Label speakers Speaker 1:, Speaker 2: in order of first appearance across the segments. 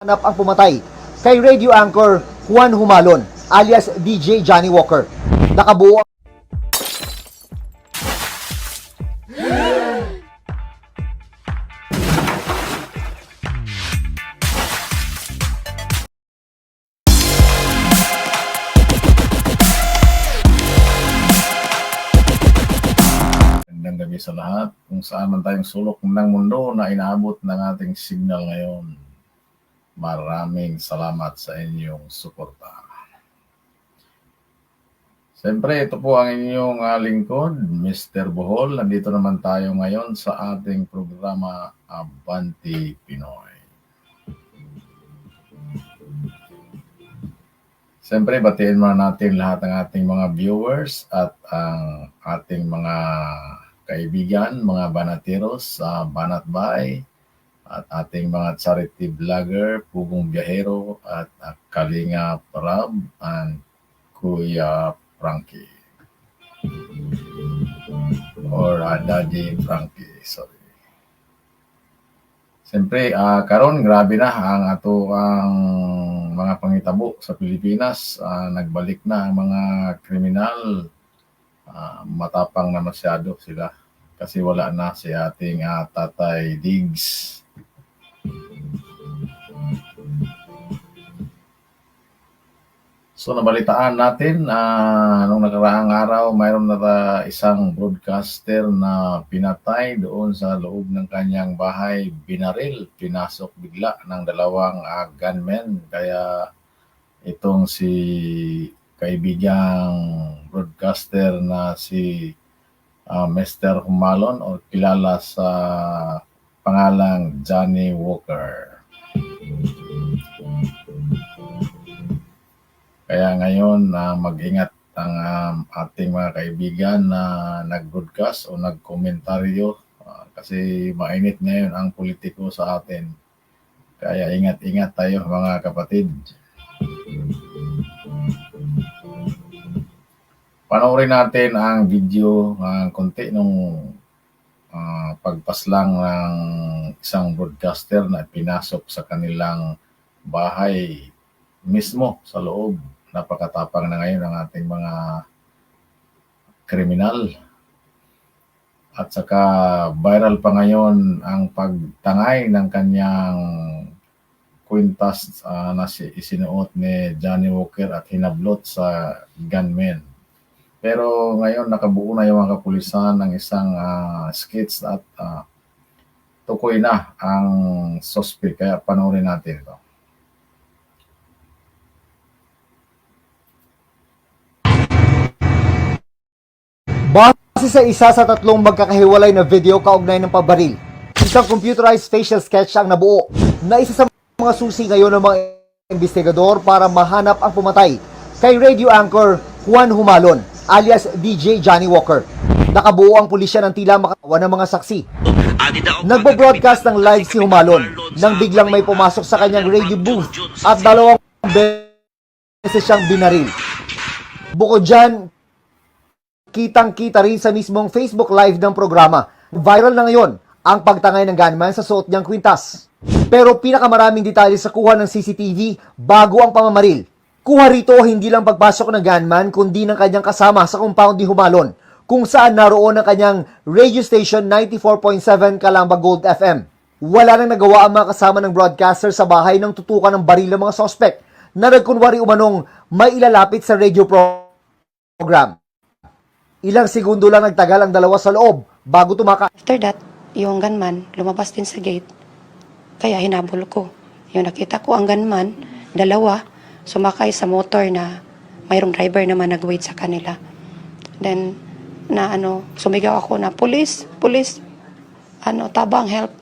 Speaker 1: Hanap ang pumatay kay radio anchor Juan Humalon alias DJ Johnny Walker. Nakabuo
Speaker 2: Magandang gabi sa lahat, kung saan man tayong sulok ng mundo na inaabot ng ating signal ngayon. Maraming salamat sa inyong suporta. Siyempre, ito po ang inyong lingkod, Mr. Bohol. Nandito naman tayo ngayon sa ating programa Abante Pinoy. Siyempre, batiin muna natin lahat ng ating mga viewers at ang ating mga kaibigan, mga banateros sa Banatbay, at ating mga charity vlogger, Pugong Biyahero, at Kalinga Parab, and Kuya Frankie. Or Daddy Frankie, sorry. Siyempre, karon grabe na ang ato ang mga pangitabo sa Pilipinas. Nagbalik na ang mga kriminal. Matapang na masyado sila kasi wala na si ating Tatay Diggs. So nabalitaan natin nung nakaraang araw mayroon na isang broadcaster na pinatay doon sa loob ng kanyang bahay, binaril, pinasok bigla ng dalawang gunmen. Kaya itong si kaibigang broadcaster na si Mr. Humalon o kilala sa pangalang Johnny Walker. Kaya ngayon mag-ingat ang ating mga kaibigan na nag-broadcast o nag-komentaryo kasi mainit ngayon ang politiko sa atin. Kaya ingat-ingat tayo mga kapatid. Panoorin natin ang video konti nung pagpaslang ng isang broadcaster na pinasok sa kanilang bahay mismo sa loob. Napakatapang na ngayon ang ating mga kriminal. At saka viral pa ngayon ang pagtangay ng kanyang kwintas na isinuot ni Johnny Walker at hinablot sa gunmen. Pero ngayon nakabuo na yung mga kapulisan ng isang skits at tukoy na ang suspect. Kaya panoorin natin ito.
Speaker 1: base sa isa sa tatlong magkakahiwalay na video kaugnay ng pabaril. Isang computerized facial sketch ang nabuo na isa sa mga susi ngayon ng mga investigador para mahanap ang pumatay kay radio anchor Juan Humalon alias DJ Johnny Walker. Nakabuo ang pulisya ng tila makawa ng mga saksi. Nagbo-broadcast ng live si Humalon nang biglang may pumasok sa kanyang radio booth at dalawang beses siyang binaril. Bukod dyan, kitang-kita rin sa mismong Facebook Live ng programa. Viral na ngayon ang pagtangay ng gunman sa suot niyang kwintas. Pero pinakamaraming detalye sa kuha ng CCTV bago ang pamamaril. Kuha rito hindi lang pagpasok ng gunman kundi ng kanyang kasama sa compound ni Humalon kung saan naroon ang kanyang radio station 94.7 Kalamba Gold FM. Wala nang nagawa ang mga kasama ng broadcaster sa bahay ng tutukan ng baril ng mga sospek na nagkunwari umanong may ilalapit sa radio program. Ilang segundo lang nagtagal ang dalawa sa loob bago tumakas.
Speaker 3: After that, yung gunman lumabas din sa gate. Kaya hinabol ko. Yung nakita ko ang gunman, dalawa, sumakay sa motor na mayroong driver naman nag-wait sa kanila. Then, sumigaw ako na, police, tabang, help.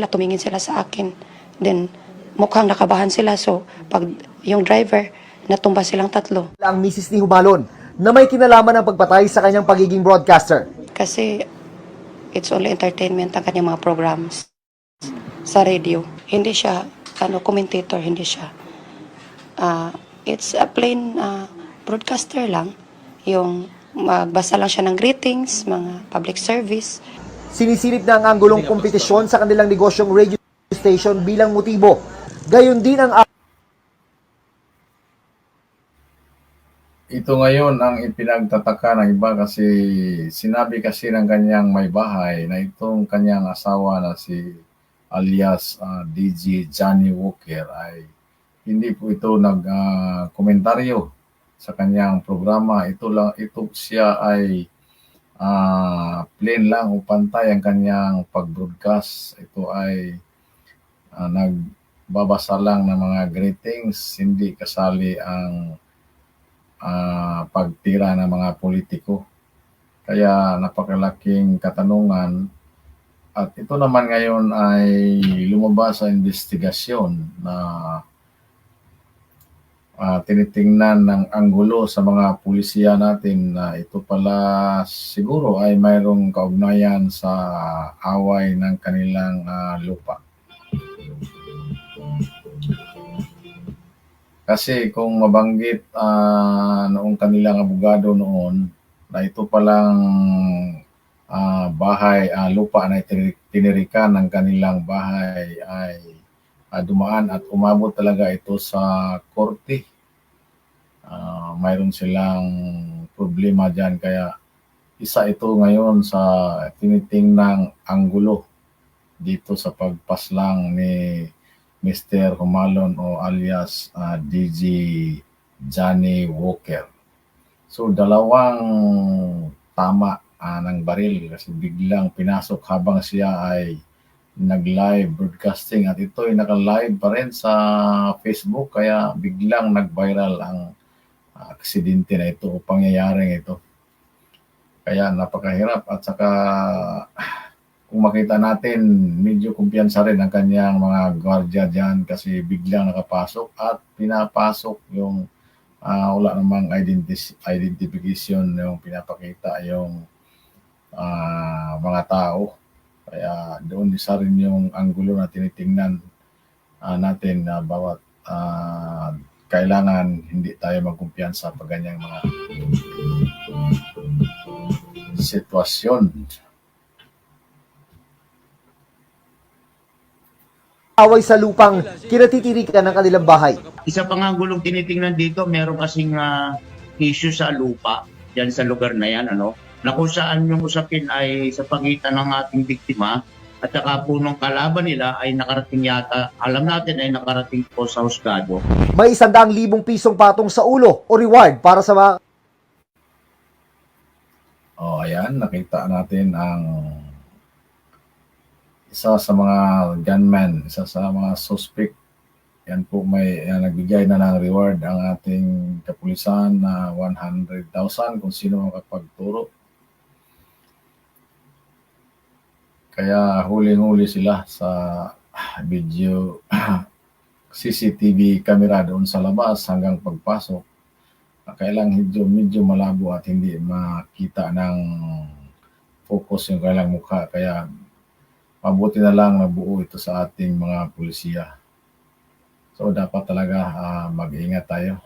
Speaker 3: Tumingin sila sa akin. Then, mukhang nakabahan sila. So, pag yung driver, natumba silang tatlo.
Speaker 1: Ang misis ni Humalon na may kinalaman ng pagpatay sa kanyang pagiging broadcaster.
Speaker 3: Kasi it's only entertainment ang kanyang mga programs sa radio. Hindi siya commentator, hindi siya. It's a plain broadcaster lang. Yung magbasa lang siya ng greetings, mga public service.
Speaker 1: Sinisilip na ang anggulong kompetisyon sa kanilang negosyong radio station bilang motibo. Gayon din ang
Speaker 2: Ito ngayon ang ipinagtataka ng iba kasi sinabi kasi ng kanyang may bahay na itong kanyang asawa na si alias DJ Johnny Walker ay hindi po ito nag-komentaryo sa kanyang programa. Ito siya ay plain lang o pantay ang kanyang pag-broadcast. Ito ay nagbabasa lang ng mga greetings, hindi kasali ang pagtira ng mga politiko. Kaya napakalaking katanungan at ito naman ngayon ay lumabas sa investigasyon na tinitingnan ng anggulo sa mga pulisiya natin na ito pala siguro ay mayroong kaugnayan sa away ng kanilang lupa. Kasi kung mabanggit noong kanilang abogado noon na ito palang lupa na tinirikan ng kanilang bahay ay dumaan at umabot talaga ito sa korte. Mayroon silang problema dyan kaya isa ito ngayon sa tinitingnang anggulo dito sa pagpaslang ni Mr. Humalon o alias DJ Johnny Walker. So dalawang tama ng baril kasi biglang pinasok habang siya ay nag-live broadcasting at ito ay naka-live pa rin sa Facebook kaya biglang nag-viral ang aksidente na ito o pangyayaring ito. Kaya napakahirap at saka kung makita natin, medyo kumpiyansa rin ang kanyang mga gwardiya dyan kasi biglang nakapasok at pinapasok yung wala namang identification yung pinapakita yung mga tao. Kaya doon isa rin yung anggulo na tinitingnan natin na bawat kailangan hindi tayo magkumpiyansa pag ganyang mga sitwasyon.
Speaker 1: away sa lupang kinatitirikan ng kanilang bahay.
Speaker 4: Isa pa nga gulong tinitingnan dito, meron kasing issue sa lupa dyan sa lugar na yan, na kung saan yung usapin ay sa pagitan ng ating biktima at saka po nung kalaban nila ay nakarating yata, alam natin ay nakarating po sa husgado.
Speaker 1: May 100,000 pisong patong sa ulo o reward para sa mga
Speaker 2: Ayan, nakita natin ang isa sa mga gunman, isa sa mga suspect. Yan po may nagbigay na ng reward ang ating kapulisan na 100,000 kung sino makapagturo. Kaya huling-huli sila sa video CCTV camera doon sa labas hanggang pagpasok. Kailang medyo malabo at hindi makita ng focus yung kailang mukha. Kaya mabuti na lang nabuo ito sa ating mga pulisiya. So dapat talaga mag-ingat tayo.